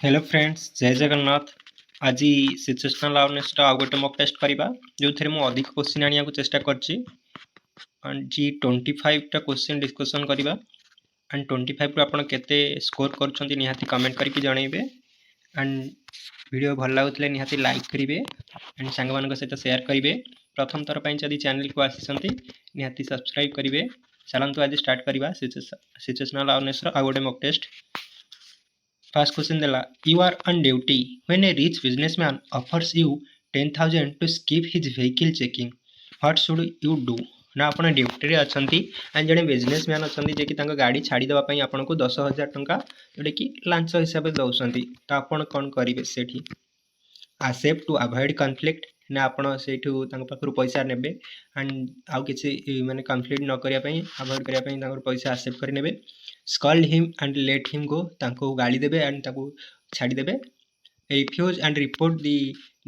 Hello friends जय जगन्नाथ। आज situational awareness आउ गोटे मॉक टेस्ट करवा जो थे मुझे अधिक क्वेश्चन आने को चेष्टा करजी 25 टा क्वेश्चन डिस्कशन करवा एंड 25 आप केते स्कोर कर निहाती कमेंट करके जनइबे एंड वीडियो भल लगुले निहाती लाइक करेंगे एंड सांग मान सहित शेयर करेंगे। प्रथम थर पर जब चैनल को आसी निहाती सब्सक्राइब करेंगे। चलतु आज स्टार्ट करवा सिचुएशनल अवेयरनेस आउ गोटे mock test. First question dela, you are on duty when a rich businessman offers you 10,000 to skip his vehicle checking. What should you do? ना आप ड्यूटी अच्छा एंड जड़े बिजनेसमैन अच्छा जे कि गाड़ी छाड़ी देवाई आपको 10,000 टंका जोटा कि लांच हिसाब से दौरान तो आप कौन करेंगे से आसेप्ट टू अवॉइड कन्फ्लिक्ट ना आपण से पाखु पैसा नेबे एंड आउ कि माने कन्फ्लिक्ट न करने अवॉइड करने पैसा आसेप्ट कर नेबे। Scold him and let him go तांको गाली देबे एंड ताको छाड़ी देबे। Refuse and report the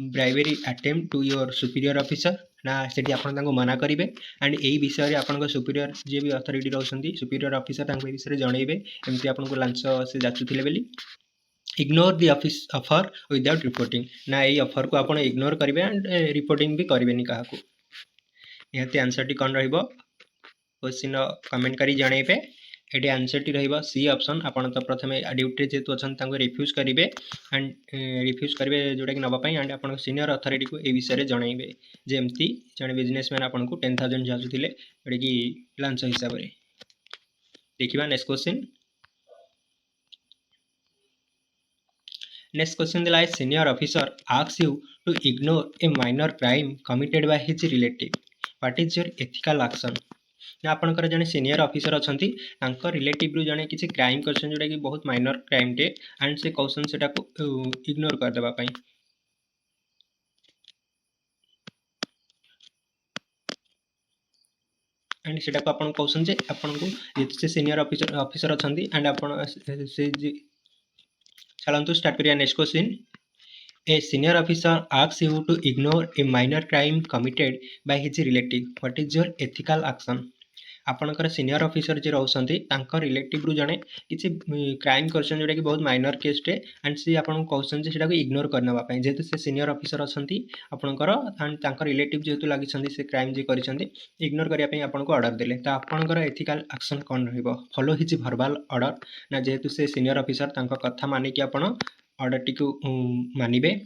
bribery attempt to your superior officer ना सेठी आपण तांको मना करिवे एंड एई विषय रे आपनको सुपीरियर जे भी अथॉरिटी रहउछंती सुपीरियर ऑफिसर तांको ए विषय रे जणैबे एमती आपनको लांच से जाचुथिले बेली। Ignore the office offer without reporting ना ये ऑफर को आप इग्नोर करेंगे एंड रिपोर्टिंग भी करेंगे क्या निहाती आंसर टी कौन रहिबो क्वेश्चन कमेंट करी जनइबे। ये आंसर टी रहिबो सी ऑप्शन। आपन तो प्रथम ड्यूटी जेतु अछन तांको रिफ्यूज करेंगे एंड रिफ्यूज करेंगे जोटा कि नबा एंड आपन सीनियर अथॉरिटी को ए विषय रे जनइबे जेमती जने बिजनेसमैन आपन को 10,000 जाचुथिले जोटा कि लांच हिसाब रे। देखिबा next question. Next question the like senior officer asks you to ignore a minor crime committed by his relative. What is your ethical action? ना आपनकर जने सीनियर ऑफिसर अछंती तांकर रिलेटिव रु जने किछि क्राइम करछन जोटा कि बहुत माइनर क्राइम टे एंड से क्वेश्चन सेटा को इग्नोर कर देबा पई एंड सेटा को आपन क्वेश्चन जे आपन को जे सीनियर ऑफिसर अछंती एंड आपन से चलंतु स्टार्ट करिया next question. A senior officer asks you to ignore a minor crime committed by his relative. What is your ethical action? आपनकर सीनियर ऑफिसर जे रहउसंती तांकर रिलेटिव रु जने किछि क्राइम करछन जोटा कि बहुत माइनर केस टे एंड से आपन कहउसन जे सेटा को इग्नोर करनबा पई जेतु से सीनियर ऑफिसर अछंती आपनकर एंड तांकर रिलेटिव जेतु लागिसंती से क्राइम जे करिसंती इग्नोर करिया पई आपन को ऑर्डर देले तो आपनकर एथिकल एक्शन कोन रहइबो। फॉलो हिज वर्बल ऑर्डर ना जेतु से सीनियर ऑफिसर तांका कथा मानि कि आपन ऑर्डर टी को मानिबे।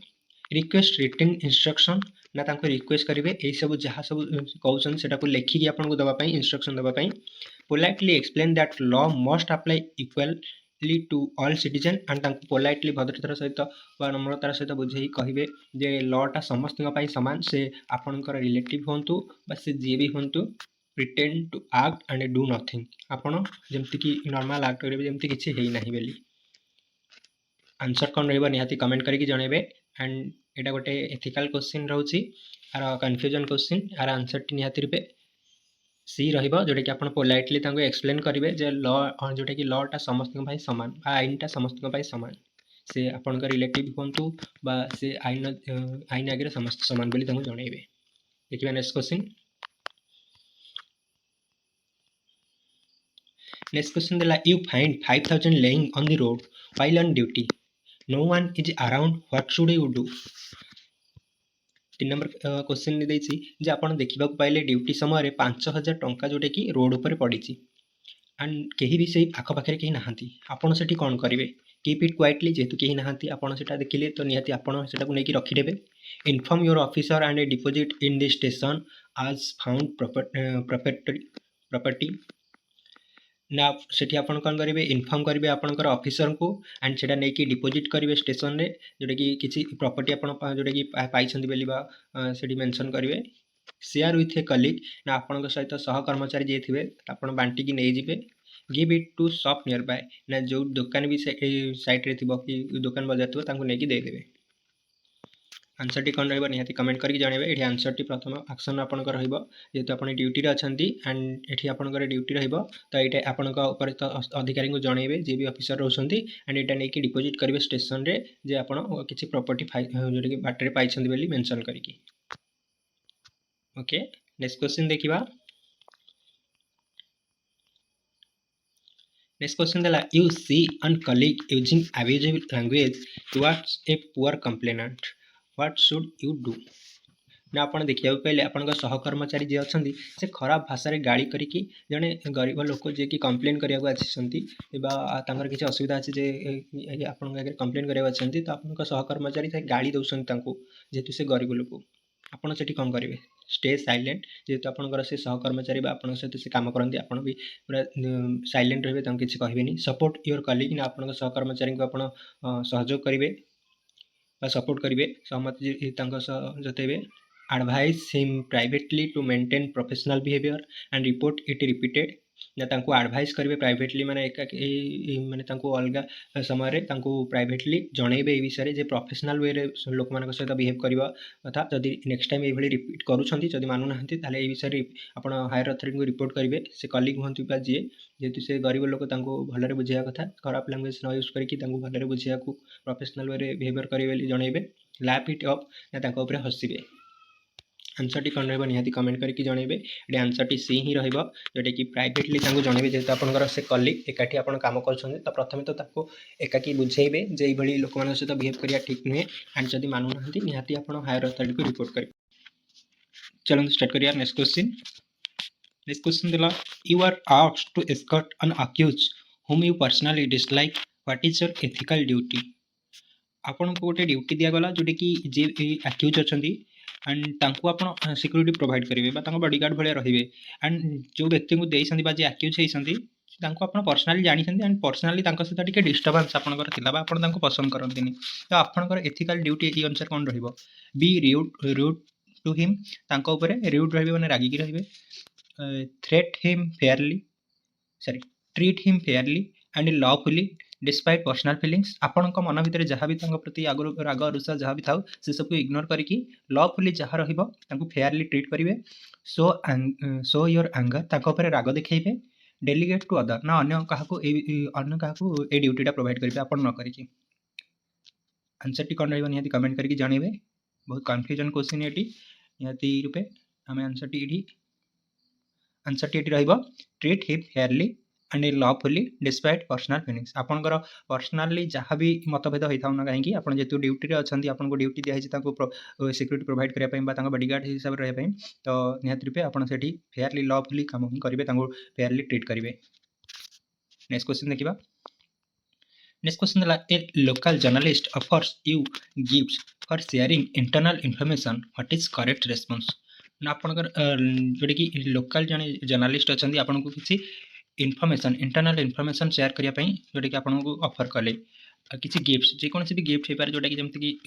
रिक्वेस्ट रिटन इंस्ट्रक्शन ना तांको रिक्वेस्ट करेंगे यही सब जहाँ सब कहउछन सेटा को लेखिकी आपनको दबा पई इंस्ट्रक्शन दबा पई। Politely explain that law must apply equally to all citizen and तांको पोलाइटली भद्रतार सहित बा नम्रतार सहित बुझेई कहिबे जे लॉटा समस्त पई समान से आपनकर रिलेटिव होंतु बा से जे भी होंतु pretend to act and do nothing आपण जेमति कि नॉर्मल एक्ट करेबे जेमति किछि हेई नाही बेली। आंसर कौन रहिबो निहाती कमेंट करके जनइबे एंड एटा गोटे एथिकल क्वेश्चन रहउची आर कंफ्यूजन क्वेश्चन आर आंसर टी निहाती रूपे सी रहिबो जोटा कि आपण पोलाइटली तांको एक्सप्लेन करिवे जे लॉ जोटा कि लॉटा समस्त भाई समान बा आईनटा समस्त भाई समान से आपनका रिलेटिव होंतु बा से आईन आगे समस्त समान बोली तांको जणाइबे। देखिबा नेक्स्ट क्वेश्चन। नेक्स्ट क्वेश्चन देला you find 5,000 laying on the road while on duty. No one is around. What should you do? 3 number question ने देछि जे आपण देखिबा पाइले ड्यूटी समय 5,000 टंका जोटे कि रोड ऊपर पड़िछि एंड केही भी सेही आख पाखरे केही नाहंती आपण सेठी कोन करिवे। कीप इट क्वाइटली जेतु केही नाहंती आपण सेटा देखिले तो निहाती आपण सेटा को नेकी रखि देबे। Inform your officer and deposit in the station आज फाउंड प्रॉपर्टी ना सेठी आपण कोन करिवे इन्फॉर्म करिवे आपनकर ऑफिसर को एंड सेटा नेकी डिपॉजिट करिवे स्टेशन रे जोटा कि किछि प्रॉपर्टी आपण जोटा कि पाइछंती बेली बा सेठी मेंशन करिवे। शेयर विथ ए कलीग ना आपनक सहित सह कर्मचारी जे थिबे आपण बांटी की नै जिवे। Give it to shop nearby ना जो दुकान भी साइट रे थिबो कि दुकान बाजार थिबो तांको नेकी दे देबे। आंसर टी कौन रहिबो निहाती कमेंट करके जानइबे। एठी आंसर टी प्रथम एक्शन आपनकर रहिबो जेतु आपण ड्यूटी रे अछंती एंड एठी आपनकर ड्यूटी रहिबो तो एटा आपनक ऊपर तो अधिकारी को जणाइबे जे भी ऑफिसर रहउछंती एंड एटा नेकी डिपॉजिट करिवे स्टेशन रे जे आपण किछि प्रॉपर्टी जोटा कि बाटरे पाइछंती बेली मेंशन करिकी। ओके नेक्स्ट क्वेश्चन देखिबा। Next question देला you see an colleague using abusive language towards a poor complainant. What should you do? ନା ଆପଣ ଦେଖିବାକୁ ପାଇଲେ ଆପଣଙ୍କ ସହକର୍ମଚାରୀ ଯିଏ ଅଛନ୍ତି ସେ ଖରାପ ଭାଷାରେ ଗାଳି କରିକି ଜଣେ ଗରିବ ଲୋକ ଯିଏକି କମ୍ପ୍ଲେନ୍ କରିବାକୁ ଆସିଛନ୍ତି ବା ତାଙ୍କର କିଛି ଅସୁବିଧା ଅଛି ଯେ ଆପଣଙ୍କ ଆଗରେ କମ୍ପ୍ଲେନ୍ କରିବାକୁ ଆସିଛନ୍ତି ତ ଆପଣଙ୍କ ସହକର୍ମଚାରୀ ସେ ଗାଳି ଦେଉଛନ୍ତି ତାଙ୍କୁ ଯେହେତୁ ସେ ଗରିବ ଲୋକ ଆପଣ ସେଠି କ'ଣ କରିବେ ଷ୍ଟେ ସାଇଲେଣ୍ଟ ଯେହେତୁ ଆପଣଙ୍କର ସେ ସହକର୍ମଚାରୀ ବା ଆପଣଙ୍କ ସହିତ ସେ କାମ କରନ୍ତି ଆପଣ ବି ପୁରା ସାଇଲେଣ୍ଟ ରହିବେ ତାଙ୍କୁ କିଛି କହିବେନି ସପୋର୍ଟ ୟୁର କଲିଗ୍ ନା ଆପଣଙ୍କ ସହକର୍ମଚାରୀଙ୍କୁ ଆପଣ ସହଯୋଗ କରିବେ ବା ସପୋର୍ଟ କରିବେ ସହମତି ତାଙ୍କ ସହ ଜତେଇବେ advise him privately to maintain professional behavior and report it repeated ନା ତାଙ୍କୁ ଆଡ଼ଭାଇସ୍ କରିବେ ପ୍ରାଇଭେଟଲି ମାନେ ମାନେ ତାଙ୍କୁ ଅଲଗା ସମୟରେ ତାଙ୍କୁ ପ୍ରାଇଭେଟଲି ଜଣେଇବେ ଏଇ ବିଷୟରେ ଯେ ପ୍ରଫେସନାଲ୍ ୱେରେ ଲୋକମାନଙ୍କ ସହିତ ବିହେଭ୍ କରିବା କଥା ଯଦି ନେକ୍ସଟ ଟାଇମ୍ ଏଇଭଳି ରିପିଟ୍ କରୁଛନ୍ତି ଯଦି ମାନୁନାହାନ୍ତି ତାହେଲେ ଏଇ ବିଷୟରେ ଆପଣ ହାୟର ଅଥରିଟିଙ୍କୁ ରିପୋର୍ଟ କରିବେ ସେ କଲିଗ୍ ହୁଅନ୍ତୁ ବା ଯିଏ ଯେହେତୁ ସେ ଗରିବ ଲୋକ ତାଙ୍କୁ ଭଲରେ ବୁଝେଇବା କଥା ଖରାପ ଲାଙ୍ଗୁଏଜ୍ ନ ୟୁଜ୍ କରିକି ତାଙ୍କୁ ଭଲରେ ବୁଝେଇବାକୁ ପ୍ରଫେସନାଲ୍ ୱେରେ ବିହେଭିଅର୍ କରିବେ ବୋଲି ଜଣେଇବେ ଲାପ୍ ଇଟ୍ ଅପ୍ ନା ତାଙ୍କ ଉପରେ ହସିବେ आंसर टी कौन रहा निहाती कमेंट करके जनइबे ये आंसर टी सी ही रहा जोटा कि प्राइवेटली जनइबे जेहतु आपंकर से कलिग एकाठी आप कम कर प्रथम तो एकाकी बुझेबे जे ये लोक सहित बिहेव करा ठीक नुहे एंड जब मानुना निहाती आप हायर अथॉरिटी को रिपोर्ट करेंगे चलो स्टार्ट करिए नेक्स्ट क्वेश्चन दिला you are asked to escort an accused whom you personally dislike what is your ethical duty आपन को गोटे ड्यूटी दिया गला जोटे कि जे अक्यूज अच्छा एंड तांको आपण सिक्यूरीटी प्रोवाइड करेंगे बॉडीगार्ड भाया रही एंड जो व्यक्ति को देइसंदी बा जे अक्यूज होइसंदी तांको आपण पर्सनली जानिसंदी एंड पर्सनली तांको सहित टिके डिस्टर्बेंस आपनकर थिला बा आपण तांको पसंद करंतिनी तो आपनकर एथिकल ड्यूटी ए अनुसार कोन रहिबो बी रूड टू हिम तांको ऊपर रूड रहिबे माने रागी की रहिबे threat him fairly sorry treat him fairly and lawfully despite personal feelings आपण मन भितर जहाँ भी प्रति आगु राग रुषा जहाँ भी था से सबको इग्नोर करके लवफुली जहाँ रहा फेयरली ट्रीट करेंगे सो योर एंगर तापर राग देखिए डेलीगेट टू अदर ना अन्य क्या ड्यूटीटा प्रोवाइड करेंगे आप न करके आंसर टी कौन रही कमेंट करके जनइबे बहुत कन्फ्यूजन क्वेश्चन ये निहाती रूपे आम आंसर टी रही treat him fairly and lawfully despite personal feelings आपंकर पर्सनाली जहाँ भी मतभेद होता ना कहीं आप जेहतु ड्यूटी अच्छा आपको ड्यूटी दिखाई सिक्यूरीटी प्रोवाइड करने बॉडीगार्ड हिसाब से रही तो निहाती रूपे आपड़ से फेयरली लॉफुली कम ही करेंगे फेयरली ट्रीट करेंगे नेक्स्ट क्वेश्चन देखा नेक्स्ट क्वेश्चन है ए local journalist offers you gifts for sharing internal information what is correct response ना आपंकर जोटा कि लोकल जन जर्नलिस्ट अच्छा आपन को किसी इनफर्मेशन इंटरनल इनफर्मेशन शेयर करने जोटा कि आपको ऑफर कले किसी गिफ्ट जेकोसी भी गिफ्ट हो पाए जोटा कि जमीक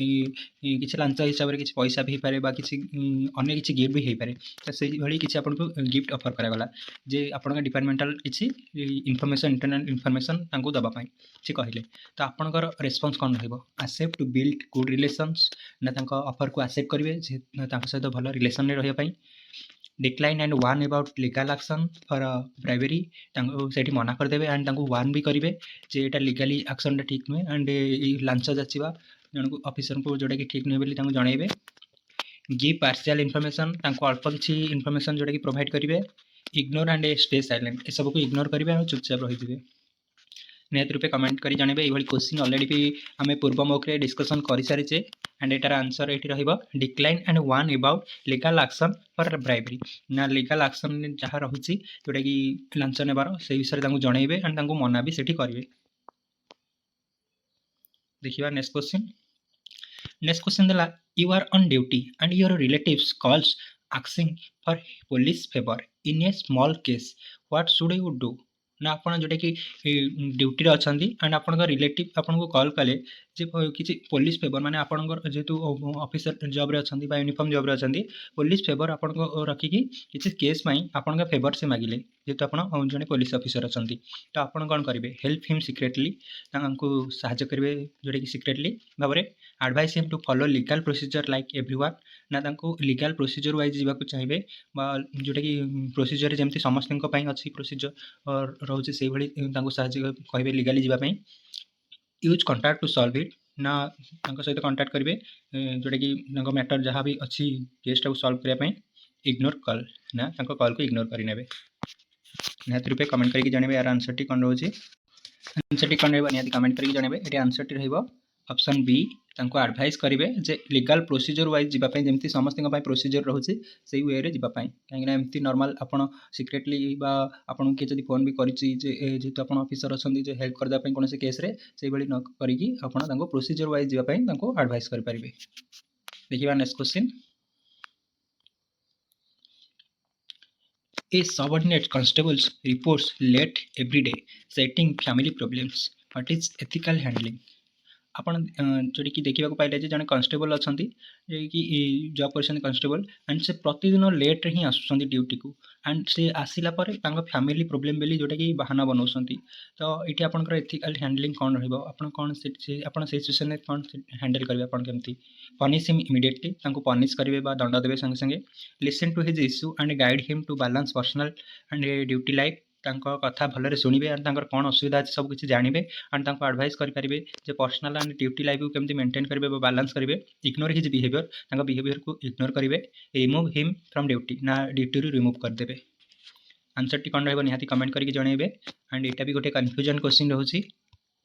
किसी लांच हिसाब से किसी पैसा भी हो पाए किसी अन्य किसी गिफ्ट भी हो पाए तो से भाई किसी आपको गिफ्ट ऑफर करागला जे आप डिपार्टमेंटाल किसी इनफर्मेशन इंटरनल इनफर्मेशन दवापाई से कहले तो आपंकर रेस्पॉन्स कौन accept to build good relations ना ऑफर को एक्सेप्ट करेंगे सहित भल रिलेशन में रही decline and warn about legal action for bribery से मना करदे एंड वार्न भी करेंगे जे यहाँ लीगली एक्शन ठीक नुहे एंड लांच जाचिबा जन को ऑफिसर को जोटा कि ठीक नुहे बोली जनइबे गिव पार्शियल इनफॉरमेशन अल्प किसी इनफॉरमेशन जोटा कि प्रोवाइड करेंगे इग्नोर एंड स्टे साइलेंट ए सबको इग्नोर करेंगे और चुपचाप रही निहत रूपे कमेंट कर जानवे ये क्वेश्चन ऑलरेडी भी आम पूर्व मौके डिस्कसन कर सारी एंड एटार आंसर ये decline and warn about legal action for bribery ना लीगल एक्शन जहाँ रही जोटा कि लांच नेबार से विषय जनइबे एंड मना भी सेठी करेंगे देखिए नेक्स्ट क्वेश्चन देला you are on duty and your relatives calls asking for police favour in a small case what should you do ना आप जोटा कि ड्यूटी अच्छा एंड आप रिलेटिव आपको कॉल कले किसी पुलिस फेवर माने आपंकर जेहेतु ऑफिसर जॉब रे अच्छा यूनिफॉर्म जॉब रे अच्छा पुलिस फेवर आप रखिकी किसी केस आपण फेवर से मागिले जेहेतु आप जड़े पुलिस ऑफिसर अच्छा तो आप कौन करेंगे हेल्प हिम सिक्रेटली साहाय्य करेंगे जोटा कि सिक्रेटली भाव में advise him to follow legal procedure like everyone ना लीगल प्रोसीजर वाइज जावाक चाहिए जोटा कि प्रोसीजर जमी समस्त अच्छी प्रोसीजर रोचे से साहाଯ୍य कहे लीगली जावाई use contact to solve it ना सहित कंटाक्ट करेंगे जोटा कि मैटर जहाँ भी अच्छी केसटा को सॉल्व करने इग्नोर कॉल ना कॉल को इग्नोर करने निहाती रूपे कमेंट करके जानवे यार आंसर टी कौन रोचे आंसर टी कौन रहा निहाती कमेंट करके जानवे ये आंसर टी रहिबो ऑप्शन बी तांको एडवाइस करेंगे जे लीगल प्रोसीजर वाइज जीवाई जमी समस्त प्रोसीजर रोचे से वे रे जीवाई कहीं एमती नॉर्मल आपन सिक्रेटली बा आपन किए जब फोन भी करेतु आप ऑफिसर अच्छा हेल्प करने कौन केस रे से भाई न करी आपन प्रोसीजर वाइज जीवाई एडवाइस करेंगे। देखिए next question A subordinate constable's reports late every day, citing family problems. What is ethical handling? आपण जोटी कि देखा पाइले जन कन्स्टेबल अच्छा कि जॉब कर कन्स्टेबल एंड से प्रतिदिन लेट्रे ही आसुँच ड्यूटी को एंड से आसला फैमिली प्रोब्लेम बोली जोटा कि बाहाना बनाऊँ तो ये आपंकर एथिकल हैंडलिंग कौन रहा से सिचुएशन में कौन हैंडल करेंगे आप केमती पनिश हिम इमिडिएटली पनिश करेंगे दंड देवे संगे संगे listen to his issue and guide him to balance personal and duty life कथा भलरे शुणवे एंड कौन असुविधा अच्छे सब किसी जानवे एंड एडवाइस करेंगे जे पर्सनल एंड ड्यूटी लाइफ को केमती मेंटेन करेंगे बैलेंस करेंगे इग्नोर हिज बिहेवियर को इग्नोर करेंगे रिमूव हिम फ्रॉम ड्यूटी ना ड्यूटी रू रिमूव करदे। आंसर टी कौन रही कमेंट करके जनइबे एंड यहाँ भी गोटे कन्फ्यूजन क्वेश्चन रोचे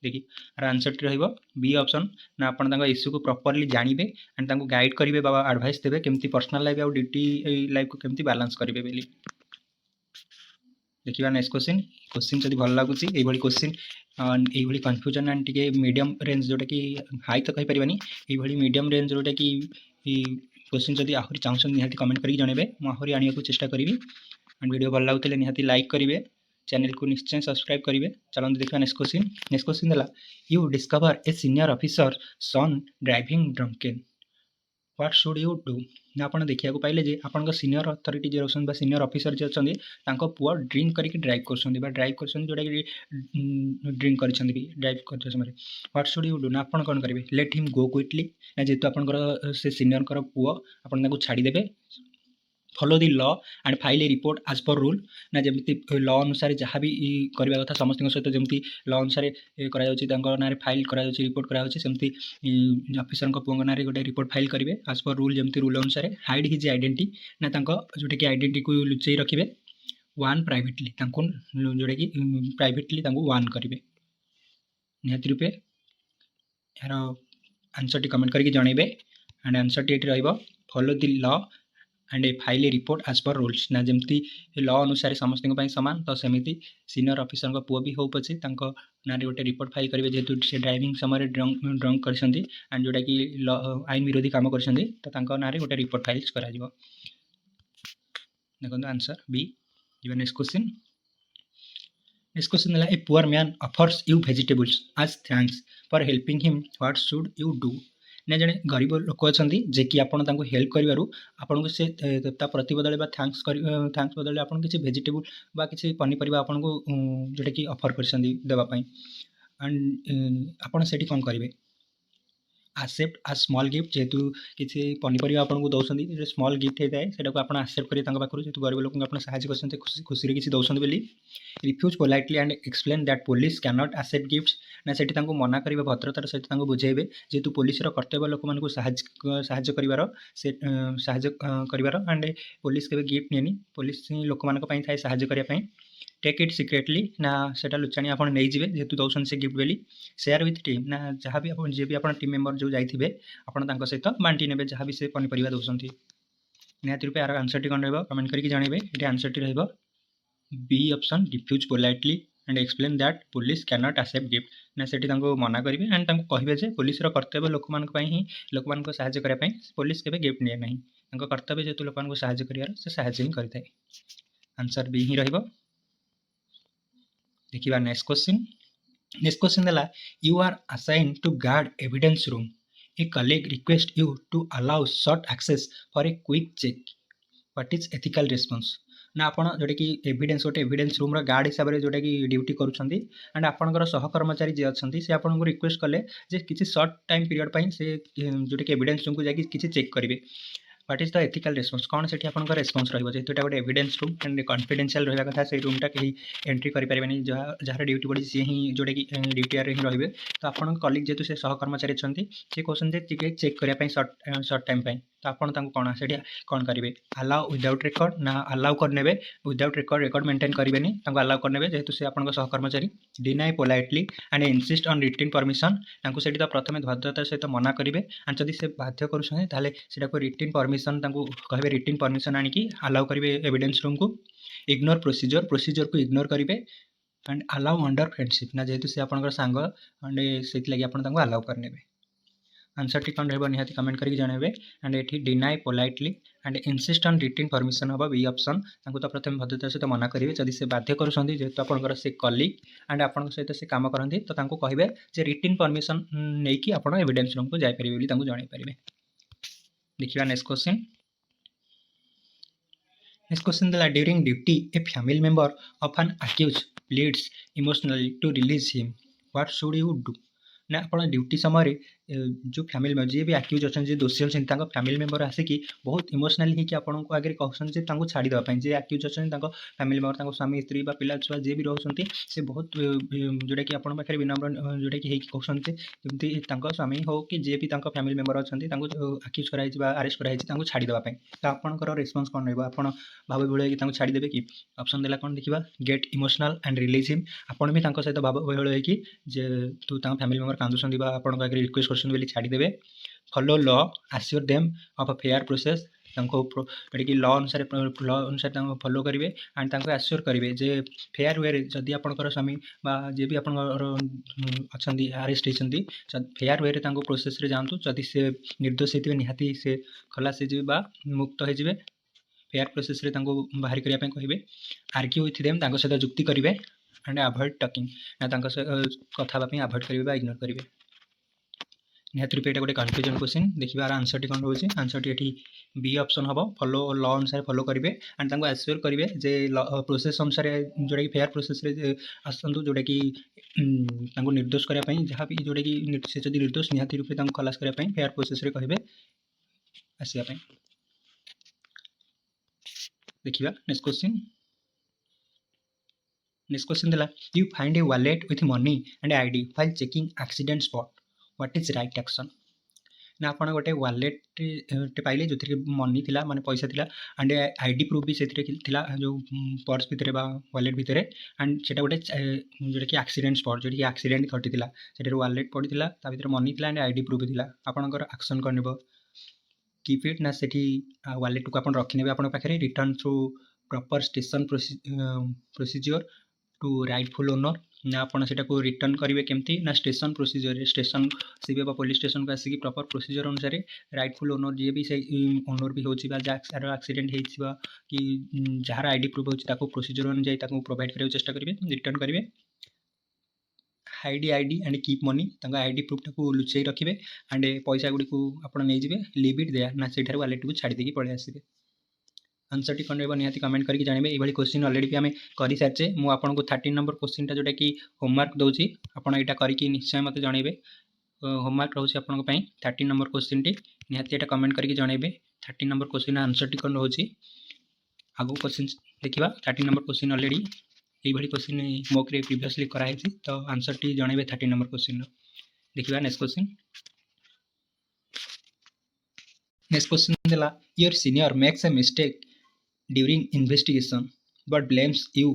देखिए आंसर टी बी ऑप्शन ना आपन इश्यू को प्रॉपर्ली जानवे एंड गाइड करेंगे बाबा एडवाइस देवे केमती पर्सनल लाइफ और ड्यूटी लाइफ को केमती बैलेंस करेंगे बोली। देखिए नेक्स्ट क्वेश्चन जब भल लगुच ये क्वेश्चन ये confusion and T medium range जोटा कि हाई तो कहीपर ये मीडियम रेंज जोटा कि क्वेश्चन जब आहरी चाहूँ निहाती कमेंट करके जनइबे मुझे आने को चेष्टा करी एंड वीडियो भल लगुले निहाती लाइक करेंगे चैनल को निश्चय सब्सक्राइब करेंगे। चलते देखा नेक्स्ट क्वेश्चन है you discover a senior officer son driving drunken what should you do ना आप देखा पाइले जे आपन सीनियर अथॉरिटी जो रोशन सीनियर ऑफिसर जो अच्छा पुआ ड्रिंक करके ड्राइव कर ड्राइव कर जोटा कि ड्रिंक कर ड्राइव करते समय व्हाट शुड यू डू ना आप कौन करेंगे लेट हिम गो क्विकली ना जेहेतु आपंकर से सीनियर पुआ आपन छाड़देवे follow the law and file a report as per rule ना जमी लॉ अनुसार जहाँ भी करवा कथा समस्त सहित जमी लॉ अनुसार ना फाइल कर रिपोर्ट करमती ऑफिसर पुओं ना गोटे रिपोर्ट फाइल करेंगे एज पर रूल जमी रूल अनुसार हाइड हिज आइडेंटिटी ना जोटा कि आइडेंटिटी को लुचई रखिए वन प्राइवेटली जोटा कि प्राइवेटली वन करेंगे निहाती रूपे यार आंसर टी कमेंट करके जनइबे एंड आंसर टी ये follow the law and a file a report as per rules ना जमी लॉ अनुसार समस्त सामान तो सेमती सीनियर ऑफिसर पुओ भी हो पचे ना गोटे रिपोर्ट फाइल करेंगे जेहेतु से ड्राइविंग समय ड्रंक कर एंड जोटा कि आईन विरोधी काम कर ना गोटे रिपोर्ट फाइल कर देखो आंसर बी। नेक्स्ट क्वेश्चन है a poor man offers you vegetables as thanks for helping him what should you do ना जड़े गरीब लोक अच्छा जे कि आपन हेल्प करूँ आपन को से प्रतिबदले थैंक्स बदले आपन किसी वेजिटेबल बा किसी पनीपरिया आपन को जोटा कि ऑफर कर देवाई एंड आपन से कौन करेंगे एक्सेप्ट आ स्मॉल गिफ्ट जेहेतु किसी पनीपरिया आपको दौरान जो स्मॉल गिफ्ट होता है सेटा को आप एक्सेप्ट करेंगे पाखु जेहतु गरीब लोक आप साहय कर खुशी खुशी किसी दौरान बोली refuse politely and explain that police can not accept gifts ना से मना करेंगे भद्रतार सहित बुझेबे जेहतु पुलिस कर्तव्य लोक मानक साहय कर एंड पुलिस के गिफ्ट नियनि पुलिस लोक मानी थाए साहय करने टेक इट सिक्रेटली ना सेटा लुचाणी आप नहीं जाए जेहतु दौरान से गिफ्ट बोली शेयर विथ टीम ना जहाँ भी आप जी भी आप टीम मेम्बर जो जाइए आपन सहित बांटी ने जहाँ भी से पनीपरिया दौरान निहाती रूपे यार आंसर टी कौन रहा कमेंट करके जानवे ये आंसर टी रहा B option refuse politely and explain that police can not accept gift ना से मना करेंगे एंड कहे पुलिस कर्तव्य लोक ही लोक मान साहय करने पुलिस के गिफ्ट निए ना कर्तव्य जेहतु लोक साहय कर साहय ही करें आंसर बी ही रहा। देखिए नेक्स्ट क्वेश्चन है you are assign to guard evidence room a colleague request you to allow short access for a quick check what is ethical response ना आप जोटा कि एविडेंस गोटे एविडेंस रूम गार्ड हिसाब से जोटा कि ड्यूटी करुँच एंड आपंकर सहकर्मचारी जी अच्छा सी आपको रिक्वेस्ट कले किसी शॉर्ट टाइम पीरियड से जोटा कि एविडेंस रूम को जाकि किसी चेक करेंगे what is the ethical response कौन से आपंकर रेस्पॉन्स रही जेहतु गोटे एविडेंस रूम एंड कॉन्फिडेंशियल रहा कथा से रूमटा कहीं एंट्री करें जहाँ ड्यूटी पड़ी सी ही जोटा कि ड्यूटी ही रही तो आप कलिग जेहतु से सहकर्मचारी अच्छा सी कहते चेक करने शॉर्ट टाइम तो आपण तांको कोन सेठी कोन करिवे अलाउ विदाउट रेकॉर्ड ना अलाउ करनेबे विदाउट रेकॉर्ड मेंटेन करिवेनी तांको अलाउ करनेबे जेहेतु से आपन सहकर्मचारी deny politely and insist on written permission तांको सेठी तो प्रथमे भद्रतार सहित मना करिवे एंड जदि से बाध्य करूछन ताले सेटा को रिटन परमिशन तांको कहबे रिटन परमिशन आनी कि अलाउ करिवे एविडेंस रूम को इग्नोर प्रोसीजर को इग्नोर करिवे एंड अलाउ अंडर फ्रेंडशिप ना जेहेतु से आपन सांग एंड से लगी आपन तांको अलाउ करनेबे आंसर टी कौन रही निहाती कमेंट करके जनइबे एंड ये deny politely and insist on written permission हम बी ऑप्शन तो प्रथम भद्रता सहित मना करेंगे जदि से बाध्य करुँच जेहेतु आपंकर से कलिग एंड आप सहित से कम करती तो कहे जे रिटन परमिशन नहीं कि आप एविडेंस रूम को जापरेंगे जन पारे देखा नेक्स्ट क्वेश्चन देला during duty a family member of an accused pleads emotionally to release him what should you do ना आप ड्यूटी समय जो फैमिली मेंबर जी भी अक्यूज अच्छा जी दोषी अच्छा फैमिली मेंबर आसिकी बहुत इमोशनाली होकर आपको आगे कहते छाड़देवाई जी अक्यूज अच्छा फैमिली मेंबर स्वामी स्त्री पिला छुआ जी भी रोचे से बहुत जोटा कि आपके पाखे विनम्र जोटा कि कहते जमी स्वामी हो कि जी भी फैमिली मेंबर अच्छा अक्यूज कराई आरेस्ट कराई छाड़देवाई तो आपंकर रेस्पन्स कौन रहा आप भाव विहल कि छाड़देवे कि ऑप्शन देला कौन देखा get emotional and release him आपड़ भी सहित भाव विहल होगी जे तू फैमिली मेंबर कांदुंट आप रिक्वेस्ट कर छाड़देवे follow law assure them of a fair process जोटा कि लॉ अनुसार फॉलो करेंगे एंड आश्योर करेंगे जे फेयर वे जदि आपंकर स्वामी जी भी आप अच्छा आरेस्ट होती फेयर वे प्रोसेस जातु जदि से निर्दोष होते निहाती से खलास हो मुक्त हो फेयर प्रोसेस बाहर करने कहे आर्ग्यू विथ देम सहित जुक्ति करेंगे एंड अवॉइड टॉकिंग ना कथा अवॉइड करेंगे इग्नोर करेंगे निहत रूपे गोटे कन्फ्यूजन क्वेश्चन देखिए आर आंसर टी कौन रोचे आंसर टी बी ऑप्शन हम फॉलो लॉ अनुसार फॉलो करेंगे एंड आश्योर करेंगे जे प्रोसेस अनुसार जोटा कि फेयर प्रोसेस आसतु जोटा कि निर्दोष करने जहाँ भी जोटा कि से जब निर्दोष निहत रूपे खलास करने फेयर प्रोसेस कहे आसवाई देखिए नेक्स्ट क्वेश्चन देला you find A wallet with money and ID file checking accident spot what is right action ना आप गोटे वॉलेट पाइले जो मनी थी माने पैसा थी एंड आईडी प्रूफ भी से जो पर्स भितर वॉलेट भितर एंड से गोटे जोटा कि एक्सीडेंट स्पॉट जोटा कि एक्सीडेंट घटी से वॉलेट पड़ा भर मनी थी एंड आईडी प्रूफ थी आपंकर एक्शन कौन कीप इट ना से वॉलेट को आप रखिने पाखे return through proper station procedure to rightful owner ना आप रिटर्न करेंगे केमती ना स्टेशन प्रोसीजर स्टेशन सी पुलिस स्टेशन को आसिक प्रॉपर प्रोसीजर अनुसार राइटफुल ओनर जी भी से ओनर भी होची जार एक्सीडेंट हो कि जार आईडी प्रूफ होची प्रोसीजर अनुसार प्रोवाइड करने चेष्टा करेंगे रिटर्न करेंगे ID and keep money ID proof को लुचाई रखिए एंड पैसा गुड़ी को आप लीव इट देयर ना से वॉलेट को छाड़ी देकी पड़े आसबे आंसर टी कौन निहाती कमेंट करके जानवे ये क्वेश्चन ऑलरेडी भी आम कर सारी मुझे आपको 13 नंबर क्वेश्चन जोटा कि होमवर्क दूसरी आपड़ यहाँ करके निश्चय मत जनइबे होमवर्क रोचे आप 13 नंबर क्वेश्चन टी निहाती यहाँ कमेंट करके जनइबे 13 नंबर क्वेश्चन आंसर टी कौन रोचे आगू क्वेश्चन देखा 13 नंबर क्वेश्चन ऑलरेडी ये क्वेश्चन मोक प्रीवियसली कराई तो आंसर टी जनइबे 13 नंबर क्वेश्चन देखा नेक्स्ट क्वेश्चन देला your senior makes a mistake during investigation but blames you